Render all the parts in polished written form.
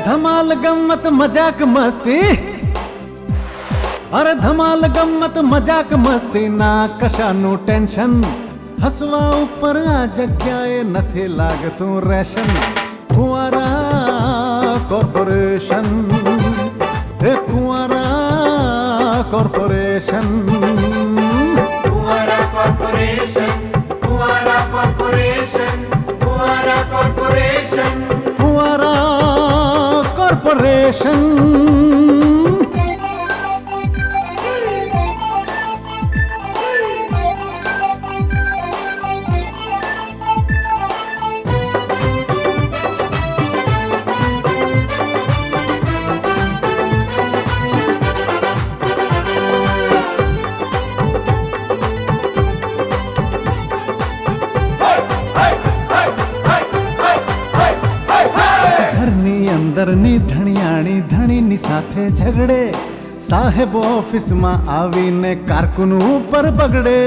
ધમાલ ગમ્મત મજાક મસ્તી, અરે ધમાલ ગમ્મત મજાક મસ્તી ના કશાનું ટેન્શન, હસવા ઉપર આ જગ્યાએ નથી લાગતું રેશન. ફુવારા કોર્પોરેશન, હે ફુવારા કોર્પોરેશન, ફુવારા કોર્પોરેશન, ફુવારા કોર્પોરેશન, ફુવારા કોર્પોરેશન, ફુવારા કોર્પોરેશન. અંદરની ધણિયાણી ધણીની સાથે ઝઘડે, સાહેબ ઓફિસમાં આવીને કારકુન ઉપર બગડે.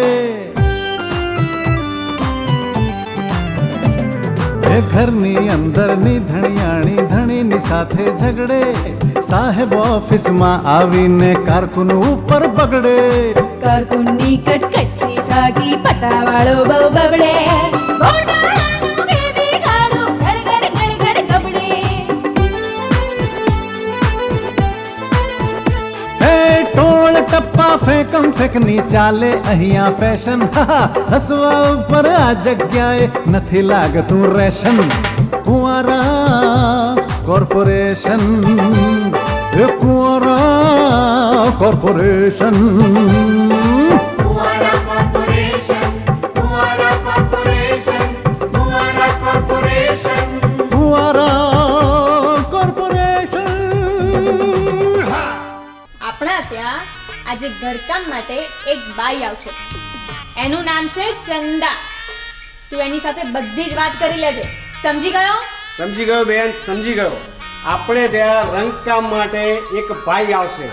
એ ઘરની અંદરની ધણિયાણી ધણીની સાથે ઝઘડે, સાહેબ ઓફિસમાં આવીને કારકુન ઉપર બગડે. કારકુનની કટકટથી થાકી પટાવાળો બહુ બગડે. ગોટાળાનું બેબી ગાડું ગડગડ ગડગડ કબડે. ટોળ ટપ્પા ફેંકમ ફેંકની ચાલે અહીંયા ફેશન, હસવા ઉપર આ જગ્યાએ નથી લાગતું રેશન. ફુવારા કોર્પોરેશન, એ ફુવારા કોર્પોરેશન, ફુવારા કોર્પોરેશન, ફુવારા કોર્પોરેશન, ફુવારા કોર્પોરેશન, ફુવારા કોર્પોરેશન. આપણા ત્યાં આજે ઘરકામ માટે એક બાઈ આવશે. એનું નામ છે ચંદા. તું એની સાથે બધી જ વાત કરી લેજે. સમજી ગયો? સમજી ગયો બેન, સમજી ગયો. આપણે ત્યાં રંગકામ માટે એક ભાઈ આવશે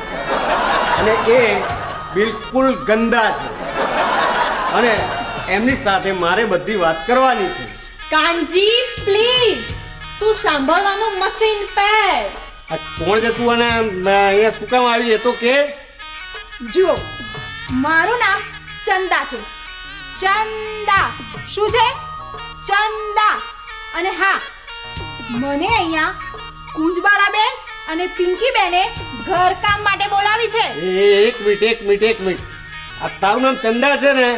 અને એ બિલકુલ ગંદા છે અને એમની સાથે મારે બધી વાત કરવાની છે. કાનજી પ્લીઝ, તું સાંભળવાનું મશીન પેર. આ કોણ છે તું અને અહીંયા શું કામ આવી એ તો કે. જુઓ, મારું નામ ચંદા છે. ચંદા શું છે? ચંદા. અને હા, મને અહીંયા કુંજબાળા બેન અને પિંકી બેને ઘરકામ માટે બોલાવી છે. એક મિનિટ. આ તારું નામ ચંદા છે ને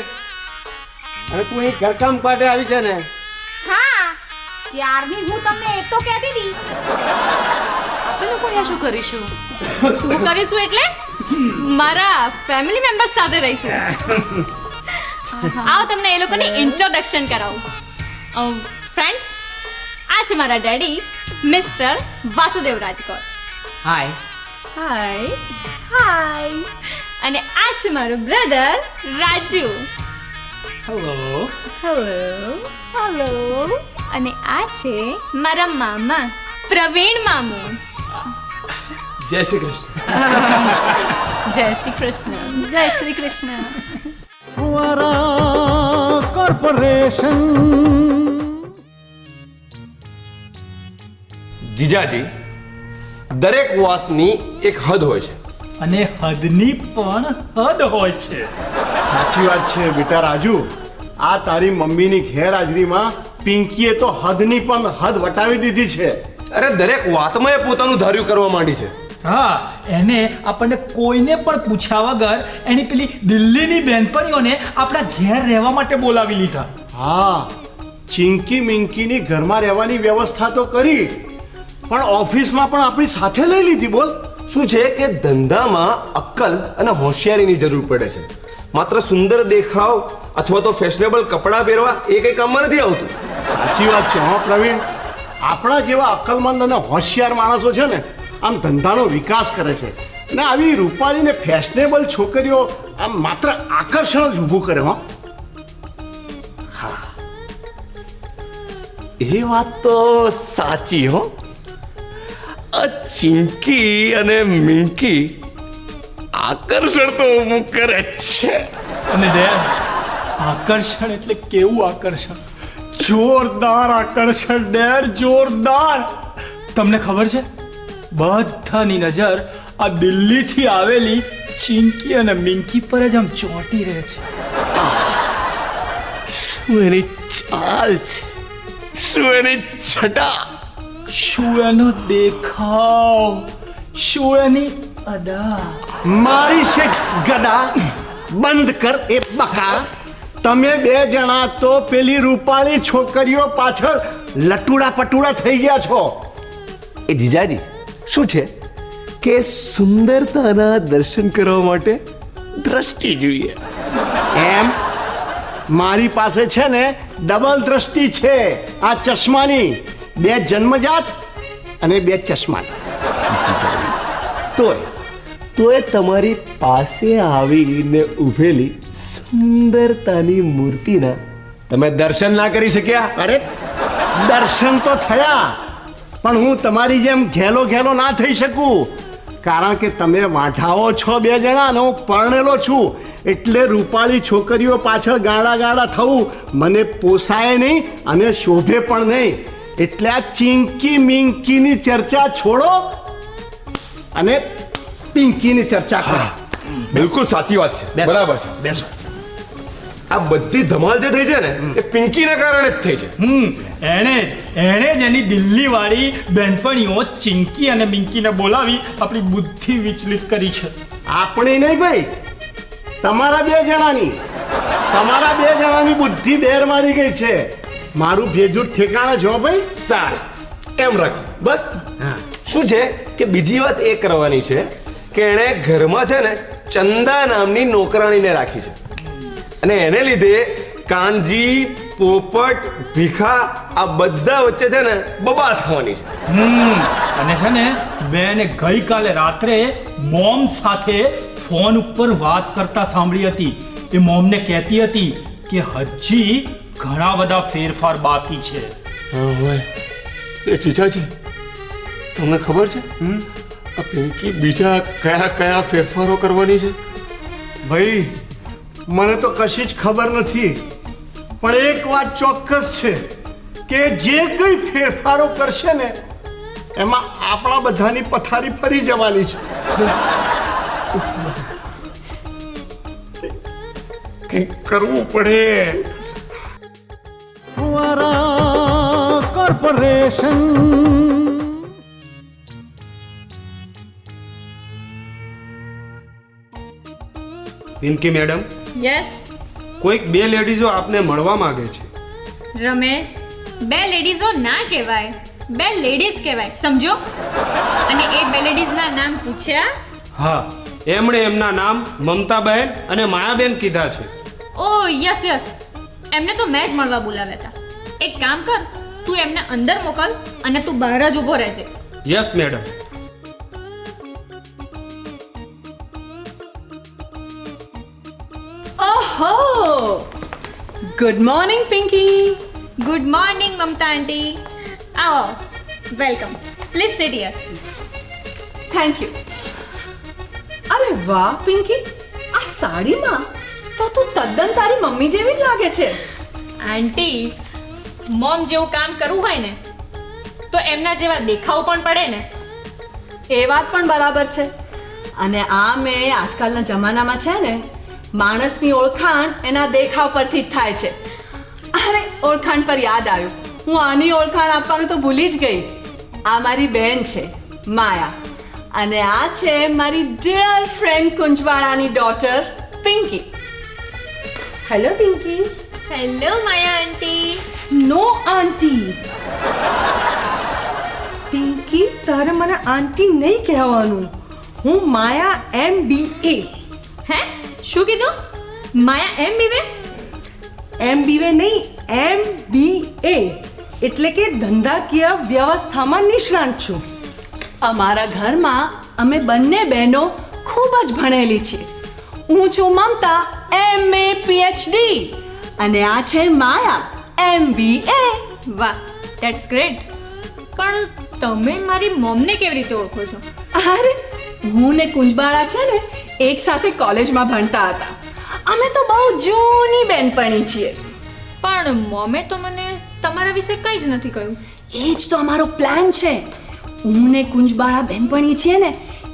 અને તું અહીં ઘરકામ માટે આવી છે ને? હા, ત્યારની હું તમને એ તો કહેતી હતી. આપણે લોકો અહીંયા શું કરીશું? શું કરીશું એટલે મારા ફેમિલી મેમ્બર્સ સાથે રહીશું. આવો તમને એ લોકોની ઇન્ટ્રોડક્શન કરાવું. ફ્રેન્ડ્સ, આ છે મારા ડેડી મિસ્ટર વાસુદેવ રાજકોર. હાય. હાય. અને આ છે મારો બ્રધર રાજુ. હેલો. અને આ છે મારા મામા પ્રવીણ મામુ. જય શ્રી કૃષ્ણ. જય શ્રી કૃષ્ણ. જય શ્રી કૃષ્ણ. ફુવારા કોર્પોરેશન. જીજાજી, દરેક વાતની એક હદ હોય છે અને હદની પણ હદ હોય છે. સાચી વાત છે બેટા રાજુ. આ તારી મમ્મીની ગેરહાજરીમાં પિંકીએ તો હદની પણ હદ વટાવી દીધી છે. અરે દરેક વાતમાં એ પોતાનું ધાર્યું કરવા માંડી છે. હા, એને આપણને કોઈને પણ પૂછ્યા વગર એની પેલી દિલ્હીની બહેનપણીઓને આપણા ઘેર રહેવા માટે બોલાવી લીધા. હા, ચિંકી મિંકીની ઘરમાં રહેવાની વ્યવસ્થા તો કરી, પણ ઓફિસમાં પણ આપણી સાથે લઈ લીધી. બોલ. શું છે કે ધંધામાં અક્કલ અને હોશિયારીની જરૂર પડે છે. માત્ર સુંદર દેખાવ અથવા તો ફેશનેબલ કપડાં પહેરવા એ કંઈ કામમાં નથી આવતું. સાચી વાત છે હો પ્રવીણ. આપણા જેવા અક્કલમંદ અને હોશિયાર માણસો છે ને આમ ધંધાનો વિકાસ કરે છે અને આવી રૂપાળી ને ફેશનેબલ છોકરીઓ આમ માત્ર આકર્ષણ જ ઊભું કરે. હો, એ વાત તો સાચી હો. આ ચિંકી અને મિંકી આકર્ષણ તો ઊભું કરે જ છે. અને ડેડ, આકર્ષણ એટલે કેવું આકર્ષણ? જોરદાર આકર્ષણ ડેડ, જોરદાર. તમને ખબર છે બધાની નજર આ દિલ્હીથી આવેલી ચિંકી અને મિંકી પર જ આમ ચોંટી રહે છે. શું એની ચાલ છે, શું એની છટા, શું એનો દેખાવ, શું એની અદા. મારી છે ગદા, બંધ કર એ બકા. તમે બે જણા તો પેલી રૂપાળી છોકરીઓ પાછળ લટુડા પટુડા થઈ ગયા છો. એ જીજાજી શું છે કે સુંદરતાના દર્શન કરવા માટે દ્રષ્ટિ જોઈએ. એમ મારી પાસે છે ને ડબલ દ્રષ્ટિ છે. આ ચશ્માની, બે જન્મજાત અને બે ચશ્માની. તોય તમારી પાસે આવીને ઊભેલી સુંદરતાની મૂર્તિના તમે દર્શન ના કરી શક્યા? અરે દર્શન તો થયા, પણ હું તમારી જેમ ઘેલો ઘેલો ના થઈ શકું, કારણ કે તમે વાંઢાઓ છો બે જણા અને હું પરણેલો છું. એટલે રૂપાળી છોકરીઓ પાછળ ગાડા ગાડા થવું મને પોસાય નહીં અને શોભે પણ નહીં. એટલે આ ચિંકી મિંકીની ચર્ચા છોડો અને પિંકીની ચર્ચા કરો. બિલકુલ સાચી વાત છે. બેસો. બરાબર છે. બેસો. આ બધી ધમાલ જે થઈ છે ને એ પિંકીના કારણે જ થઈ છે. એણે જ એની દિલ્હીવાળી બહેનપણીઓ ચિંકી અને મિંકીને બોલાવી આપણી બુદ્ધિ વિચલિત કરી છે. આપણી નહીં ભાઈ, તમારા બે જણાની બુદ્ધિ બેર મારી ગઈ છે. મારું ભેજું ઠેકાણે જો ભાઈ. સારું, એમ રાખો બસ. શું છે કે બીજી વાત એ કરવાની છે કે એણે ઘરમાં છે ને ચંદા નામની નોકરાણીને રાખી છે, અને એને લીધે કાનજી, પોપટ, ભીખા આ બધા વચ્ચે છે ને બબાલ થવાની છે. અને છે ને બેને ગઈકાલે રાત્રે મોમ સાથે ફોન ઉપર વાત કરતા સાંભળી હતી. એ મોમને કહેતી હતી કે હજી ઘણા બધા ફેરફાર બાકી છે. એ જીજાજી તમને ખબર છે આ પિંકી બીજા કયા કયા ફેરફારો કરવાની છે? ભાઈ મને તો કશી જ ખબર નથી, પણ એક વાત ચોક્કસ છે કે જે કંઈ ફેરફારો કરશે ને એમાં આપણા બધાની પથારી ફરી જવાની છે. કંઈક કરવું પડે. ફુવારા કોર્પોરેશન. પિંકી મેડમ, યસ કોઈક બે લેડીઝો આપને મળવા માંગે છે. રમેશ, બે લેડીઝો ના કહેવાય, બે લેડીઝ કહેવાય, સમજો. અને એ બે લેડીઝના નામ પૂછ્યા? હા, એમણે એમના નામ મમતાબહેન અને માયાબેન કીધા છે. ઓ યસ યસ, એમને તો મેં જ મળવા બોલાવ્યા હતા. એક કામ કર, તું એમને અંદર મોકલ અને તું બહાર જ ઊભો રહેજે. Yes madam. ઓહો, good morning Pinky. Good morning Mamta aunty. આવો, welcome. Please sit here. Thank you. અરે વાહ પિંકી, આ સાડીમાં તો તું તદ્દન તારી મમ્મી જેવી જ લાગે છે. આંટી, મોમ જેવું કામ કરવું હોય ને તો એમના જેવા દેખાવ પણ પડે ને. એ વાત પણ બરાબર છે. અને આ મેં આજકાલના જમાનામાં છે ને માણસની ઓળખાણ એના દેખાવ પરથી જ થાય છે. અરે ઓળખાણ પર યાદ આવ્યું, હું આની ઓળખાણ આપવાનું તો ભૂલી જ ગઈ. આ મારી બહેન છે માયા, અને આ છે મારી ડિયર ફ્રેન્ડ કુંજવાડાની daughter Pinky. Hello Pinky. Hello Maya aunty. No aunty. Pinky, તારે મને આંટી નહીં કહેવાનું. હું માયા MBA. હે, શું કીધું? માયા MBA? MBA નહીં, MBA એટલે કે ધંધાકીય વ્યવસ્થામાં નિષ્ણાંત છું. અમારા ઘરમાં અમે બંને બહેનો ખૂબ જ ભણેલી છીએ. હું છું મમતા, MA PhD, અને આ છે માયા MBA. વાહ, ધેટ્સ ગ્રેટ. પણ તમે મારી મોમને કેવી રીતે ઓળખો છો? અરે હું ને કુંજબાળા છે ને એક સાથે કોલેજમાં ભણતા હતા. અમે તો બહુ જૂની બેનપણી છીએ. પણ મોમે તો મને તમારા વિશે કંઈ જ નથી કહ્યું. એ જ તો અમારો પ્લાન છે. હું ને કુંજબાળા બેનપણી છીએ ને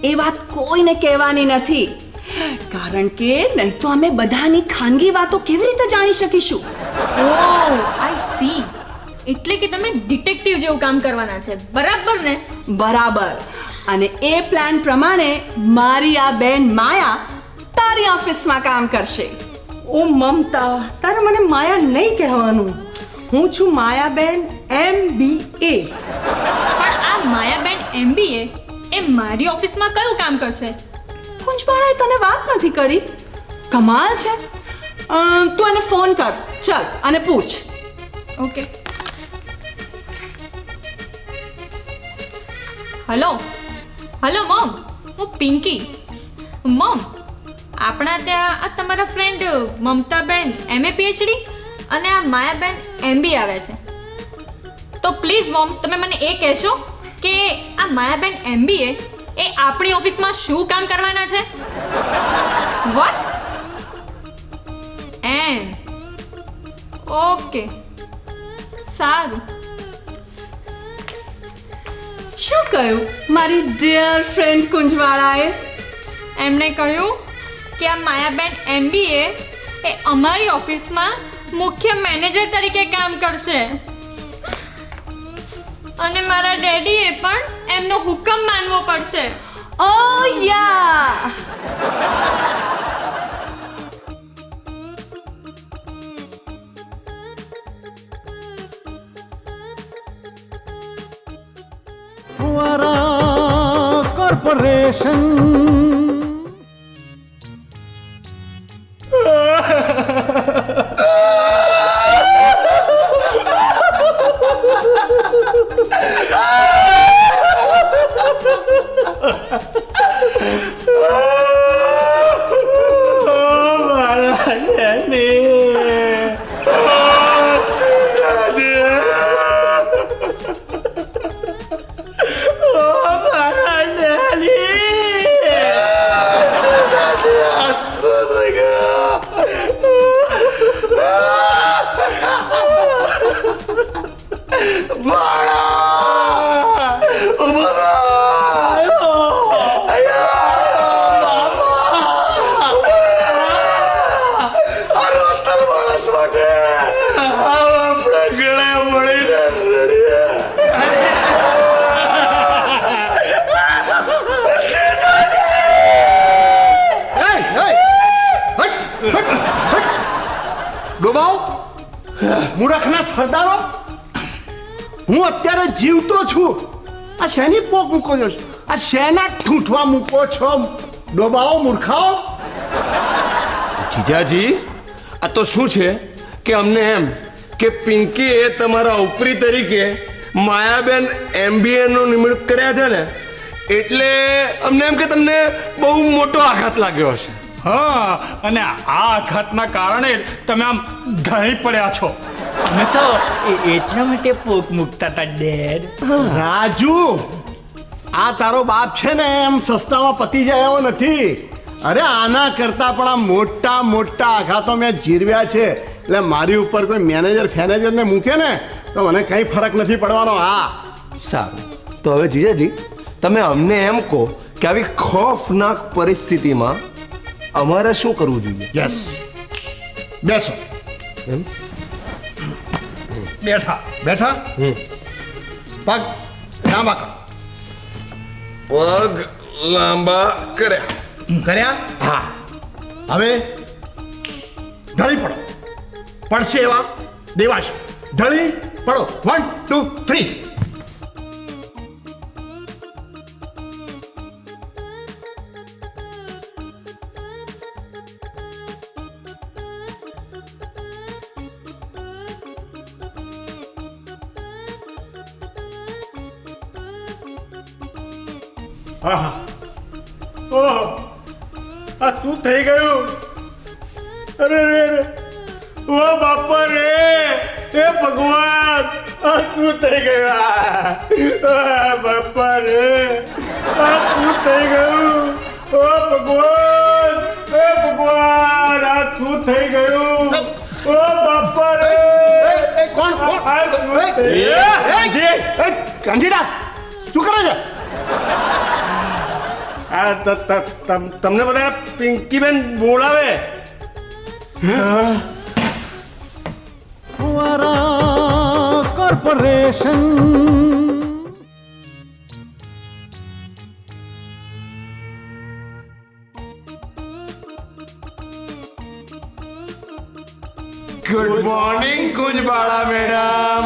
એ વાત કોઈને કહેવાની નથી, કારણ કે નહીં તો અમે બધાની ખાનગી વાતો કેવી રીતે જાણી શકીશું? ઓહ આઈ સી. એટલે કે તમે ડિટેક્ટિવ જેવું કામ કરવાના છે, બરાબર ને? બરાબર. અને એ પ્લાન પ્રમાણે મારી આ બેન માયા તારી ઓફિસમાં કામ કરશે. ઓ મમતા, તારે મને માયા નહીં કહેવાનું. હું છું માયાબેન MBA. પણ આ માયાબેન MBA એ મારી ઓફિસમાં કયું કામ કરશે? કુંજબાળાએ તને વાત નથી કરી? કમાલ છે. તું એને ફોન કર, ચલ અને પૂછ. ઓકે. હલો હલો મોમ, હું પિંકી. મોમ, આપણા ત્યાં આ તમારા ફ્રેન્ડ મમતાબેન MA PhD અને આ માયાબેન MBA આવે છે. તો પ્લીઝ મોમ, તમે મને એ કહેશો કે આ માયાબેન MBA એ આપણી ઓફિસમાં શું કામ કરવાના છે? વોટ? ઓકે, સારું. શું કહ્યું મારી ડિયર ફ્રેન્ડ કુંજવાળાએ? એમણે કહ્યું કે આ માયાબેન MBA એ અમારી ઓફિસમાં મુખ્ય મેનેજર તરીકે કામ કરશે અને મારા ડેડીએ પણ એમનો હુકમ માનવો પડશે. ઓ યા. फुवारा कॉर्पोरेशन. મૂર્ખના સરદારો, હું અત્યારે જીવતો છું. આ શેની પોક મૂકો છો? આ શેના ઠૂંઠવા મૂકો છો? ડોબાઓ, મૂર્ખાઓ. જીજાજી, આ તો શું છે કે અમને એમ કે પિંકીએ તમારા ઉપરી તરીકે માયાબેન MBA નો નિમણૂક કર્યા છે ને, એટલે અમને એમ કે તમને બહુ મોટો આઘાત લાગ્યો હશે. હા, અને આ આઘાતના કારણે જ તમે આમ ઢળી પડ્યા છો. અમે તો એટલા માટે પોક મૂકતા હતા ડેડ. રાજુ, આ તારો બાપ છે ને એમ સસ્તામાં પતી જાય એવો નથી. અરે આના કરતા પણ આ મોટા મોટા આઘાતો મેં જીરવ્યા છે. એટલે મારી ઉપર કોઈ ફેનેજરને મૂકે ને તો મને કંઈ ફરક નથી પડવાનો. હા, સારું. તો હવે જીજાજી, તમે અમને એમ કહો કે આવી ખોફનાક પરિસ્થિતિમાં અમારે શું કરવું જોઈએ? યસ, બેસો. એમ બેઠા બેઠા. પગ લાંબા કરો. પગ લાંબા કર્યા. કર્યા? હા. હવે ઢળી પડો. પડશે એવા દેવાશે. ઢળી પડો. 1 2 3. ઓહ, આ શું થઈ ગયું? અરે રે રે, ઓ બાપા રે, એ ભગવાન, આ શું થઈ ગયું? બાપા રે, આ શું થઈ ગયું? ઓ ભગવાન, એ ભગવાન, આ શું થઈ ગયું? ઓ બાપા રે, કોણ? કાંજીરા, શું કરે છે? તમને બધા પિંકીબેન બોલાવે. ફુવારા corporation. Good morning Kunjbala madam.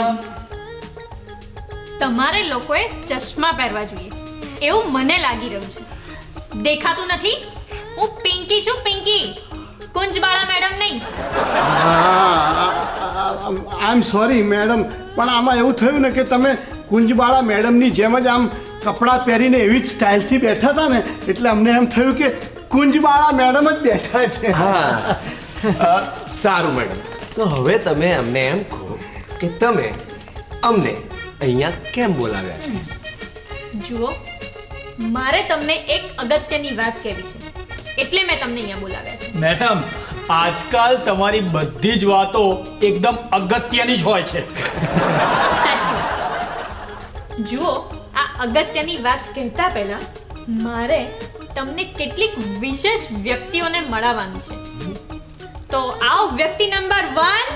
તમારે લોકોએ ચશ્મા પહેરવા જોઈએ એવું મને લાગી રહ્યું છે. દેખાતું નથી? હું પિંકી છું, પિંકી, કુંજબાળા મેડમ નહીં. આઈ એમ સોરી મેડમ, પણ આમાં એવું થયું ને કે તમે કુંજબાળા મેડમની જેમ જ આમ કપડાં પહેરીને એવી જ સ્ટાઇલથી બેઠા હતા ને, એટલે અમને એમ થયું કે કુંજબાળા મેડમ જ બેઠા છે. હા, સારું મેડમ. તો હવે તમે અમને એમ કહો કે તમે અમને અહીંયા કેમ બોલાવ્યા છે? જુઓ, મારે તમને એક અગત્યની વાત કહેવી છે, એટલે મેં તમને અહીંયા બોલાવ્યા છે. મેડમ, આજકાલ તમારી બધી જ વાતો એકદમ અગત્યની જ હોય છે. સાચી વાત છે. જુઓ, આ અગત્યની વાત કહેતા પહેલા મારે તમને કેટલીક વિશેષ વ્યક્તિઓને મળાવવાનું છે. તો આવો વ્યક્તિ નંબર 1.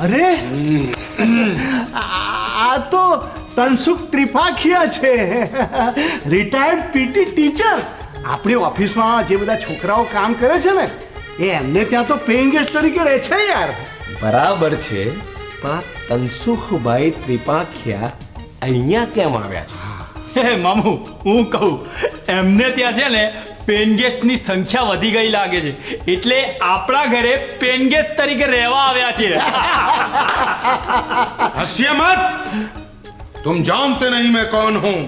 અરે આ તો તનસુખ ત્રિપાખિયા છે, રિટાયર્ડ પીટી ટીચર. આપણી ઓફિસમાં જે બધા છોકરાઓ કામ કરે છે ને, એ એમને ત્યાં તો પેઇંગ ગેસ્ટ તરીકે રહે છે યાર. બરાબર છે, પણ આ તનસુખભાઈ ત્રિપાખિયા અહીંયા કેમ આવ્યા છે? હે મામુ, હું કહું, એમને ત્યાં છે ને પેનગેસ્ટની સંખ્યા વધી ગઈ લાગે છે, એટલે આપણા ઘરે પેનગેસ્ટ તરીકે રહેવા આવ્યા છે. हंसिए मत, तुम जानते नहीं मैं कौन हूँ.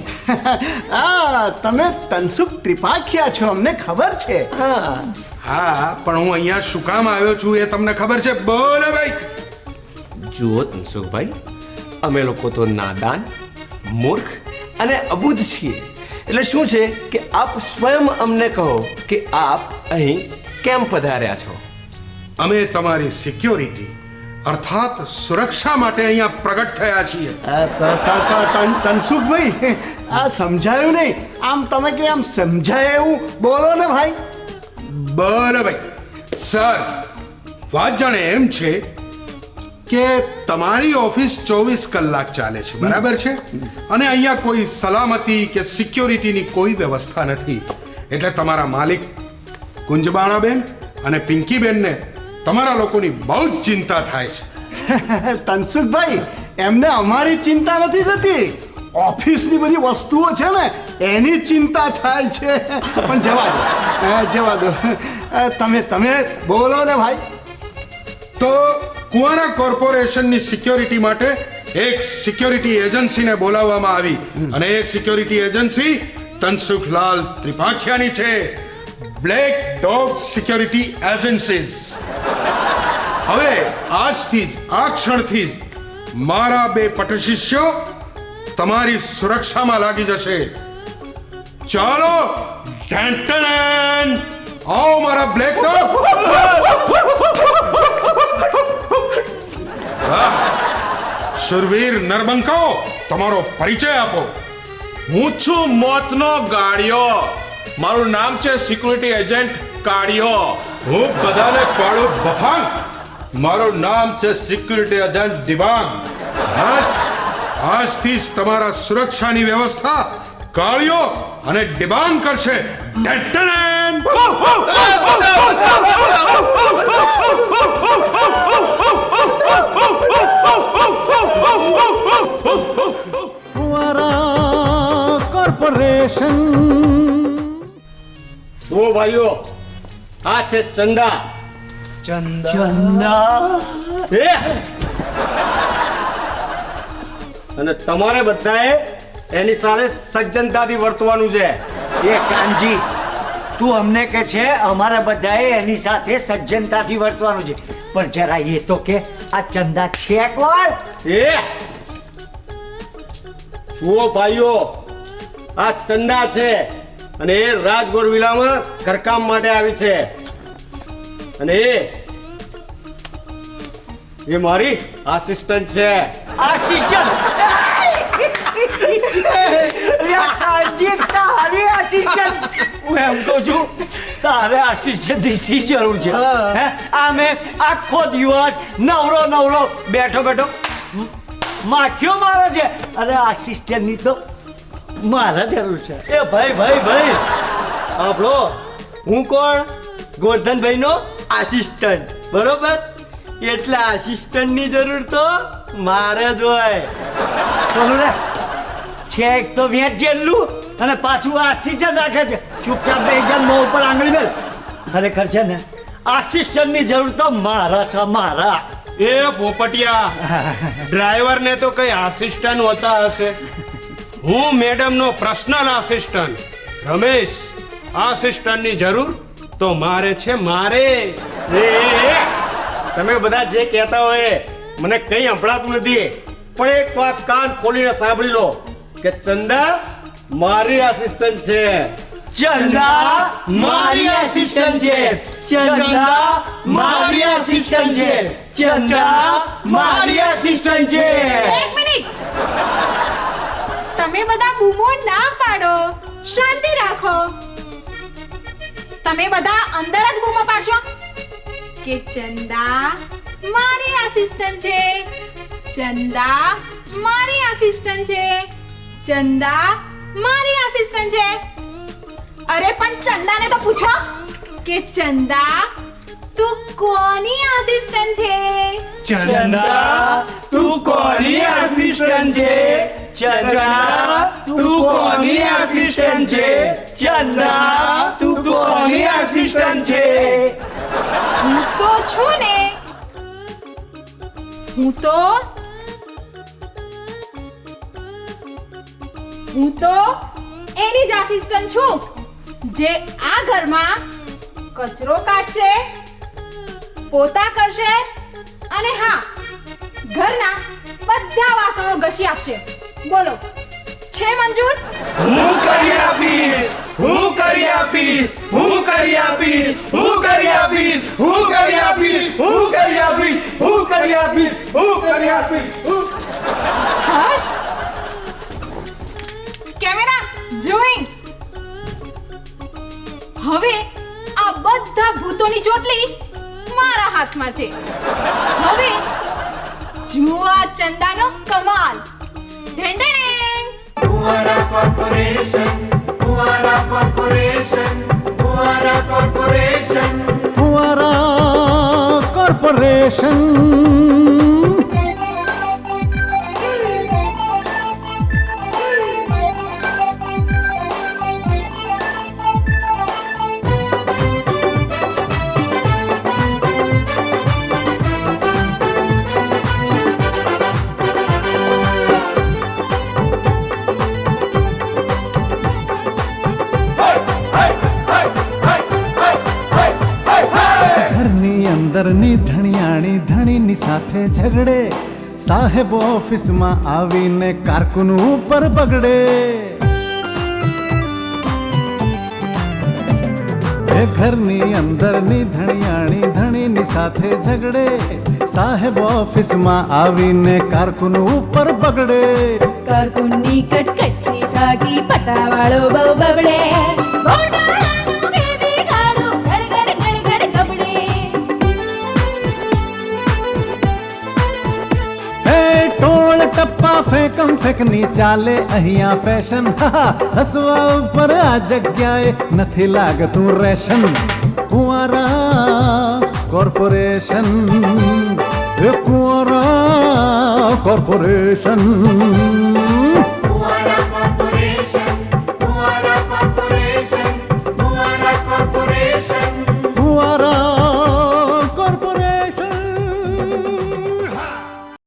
તમે તનસુખ ત્રિપાખિયા છો, અમને ખબર છે. હા, પણ હું અહીંયા શું કામ આવ્યો છું એ તમને ખબર છે? બોલો ભાઈ. જુઓ તનસુખભાઈ, અમે લોકો તો નાદાન, મૂર્ખ અને અબુધ છીએ. એટલે શું છે કે આપ સ્વયં અમને કહો કે આપ અહીં કેમ પધાર્યા છો? અમે તમારી સિક્યોરિટી અર્થાત સુરક્ષા માટે અહીંયા પ્રગટ થયા છીએ. તનસુખભાઈ, આ સમજાયું નહીં. આમ તમે કે આમ સમજાય એવું બોલો ને ભાઈ. બોલો ભાઈ. સર, વાત જાણે એમ છે કે તમારી ઓફિસ 24 કલાક ચાલે છે, બરાબર છે? અને અહીંયા કોઈ સલામતી કે સિક્યોરિટીની કોઈ વ્યવસ્થા નથી. એટલે તમારા માલિક કુંજબાળાબેન અને પિંકીબેનને તમારા લોકોની બહુ જ ચિંતા થાય છે. તનસુખભાઈ, એમને અમારી ચિંતા નથી થતી, ઓફિસની બધી વસ્તુઓ છે ને એની ચિંતા થાય છે. પણ જવા દો. તમે બોલો ને ભાઈ. તો કુંવારા કોર્પોરેશનની સિક્યોરિટી માટે એક સિક્યોરિટી એજન્સીને બોલાવવામાં આવી, અને એ સિક્યોરિટી એજન્સી તનસુખલાલ ત્રિપાખિયાની છે, બ્લેક ડોગ સિક્યોરિટી એજન્સીઝ. હવે આજથી જ, આ ક્ષણથી જ મારા 2 પટશિષ્યો તમારી સુરક્ષામાં લાગી જશે. ચાલો, ઢેંટણ, આવો મારા બ્લેક ડોગ. શુરવીર નરબંકો, તમારો પરિચય આપો. હું છું મોતનો ગાડિયો. મારું નામ છે સિક્યુરિટી એજન્ટ કાળિયો. હું બધાને પાડું બફાંગ. મારું નામ છે સિક્યુરિટી એજન્ટ દિબાંગ. બસ, આજથી જ તમારા સુરક્ષાની વ્યવસ્થા કાળિયો અને ડિબાંગ કરશે. ઢેંટણ. ફુવારા કોર્પોરેશન. જુઓ ભાઈઓ, આ છે ચંદા. અને તમારે બધાએ એની સાથે સજ્જનતાથી વર્તવાનું છે. એ કાનજી, તું અમને કે છે અમારા બધાએ એની સાથે સજ્જનતાથી વર્તવાનું છે, પણ જરા એ તો કે આ ચંદા છે કોણ? જુઓ ભાઈઓ, આ ચંદા છે અને એ રાજગોર વિલામાં ઘરકામ માટે આવી છે. અને એ મારી આસિસ્ટન્ટ છે. આસિસ્ટન્ટ? તારે આસિસ્ટન્ટની શી જરૂર છે હે આ મેં આખો દિવસ નવરો બેઠો માખ્યો મારે છે અરે આસિસ્ટન્ટની તો મારા જરૂર છે. એ ભાઈ આપણો હું કોણ ગોરધનભાઈનો આસિસ્ટન્ટ બરોબર એટલે આસિસ્ટન્ટની જરૂર તો મારે જ હોય. બોલું રે છેક તો વેચ જેટલું અને પાછું આસિસ્ટન્ટ રાખે છે. ચૂપચાપ બે જણ મોં ઉપર આંગળી મેલ. ખરેખર છે ને આસિસ્ટન્ટની જરૂર તો મારા છે મારા. એ પોપટિયા ડ્રાઈવરને તો કઈ આસિસ્ટન્ટ હોતા હશે. હું મેડમનો પર્સનલ આસિસ્ટન્ટ રમેશ. આસિસ્ટન્ટની જરૂર તો મારે છે મારે. તમે બધા જે કહેતા હોય મને કંઈ સંભળાતું નથી પણ એક વાત કાન ખોલીને સાંભળી લો કે ચંદા મારી આસિસ્ટન્ટ છે. ચંદા મારી આસિસ્ટન્ટ છે. ચંદા મારી આસિસ્ટન્ટ છે. ચંદા મારી આસિસ્ટન્ટ છે. એક મિનિટ તમે બધા બૂમો ના પાડો, શાંતિ રાખો. તમે બધા અંદર જ બૂમો પાડશો કે ચંદા મારી આસિસ્ટન્ટ છે. ચંદા મારી આસિસ્ટન્ટ છે. ચંદા મારી આસિસ્ટન્ટ છે. અરે પણ ચંદાને તો પૂછો કે ચંદા તું કોની આસિસ્ટન્ટ છે? ચંદા તું કોની આસિસ્ટન્ટ છે? ચંદા તું કોની આસિસ્ટન્ટ છે? ચંદા તું કોની આસિસ્ટન્ટ છે? હું તો છું ને, હું તો એની જ આસિસ્ટન્ટ છું જે આ ઘરમાં કચરો કાઢશે, પોતા કરશે અને હા ઘરના બધા વાસણો ઘસી આપશે. બોલો છે મંજૂર? હું કરી આપીશ. હું કરી આપીશ. હું કરી આપીશ. હું કરી આપીશ. હું કરી આપીશ. હું કરી આપીશ. હું કરી આપીશ. હું કરી આપીશ. હર્ષ કેમેરા જોઈંગ. હવે આ બધા ભૂતોની ચોટલી મારા હાથમાં છે. હવે જુઓ આ ચંદાનો કમાલ. ઢેંઢેણ. Kuara Corporation, Kuara Corporation, Kuara Corporation. ફુવારા કોર્પોરેશન. ઘરની અંદરની ધણિયાણી ધણીની સાથે ઝઘડે. સાહેબ ઓફિસમાં આવીને કારકુન ઉપર બગડે. એ ઘરની અંદરની ધણિયાણી ધણીની સાથે ઝઘડે. સાહેબ ઓફિસમાં આવીને કારકુન ઉપર બગડે. કારકુનની કટકટથી થાકી પટાવાળો બહુ બબડે. ગોટાળાનું કેદી ગાડું ગડગડ ગડગડ કબડે. હે ટોળ ટપ્પા ફેંકમ ફેંકની ચાલે અહીંયા ફેશન. હસવા ઉપર આ જગ્યાએ નથી લાગતું રેશન. ફુવારા કોર્પોરેશન. એ ફુવારા કોર્પોરેશન.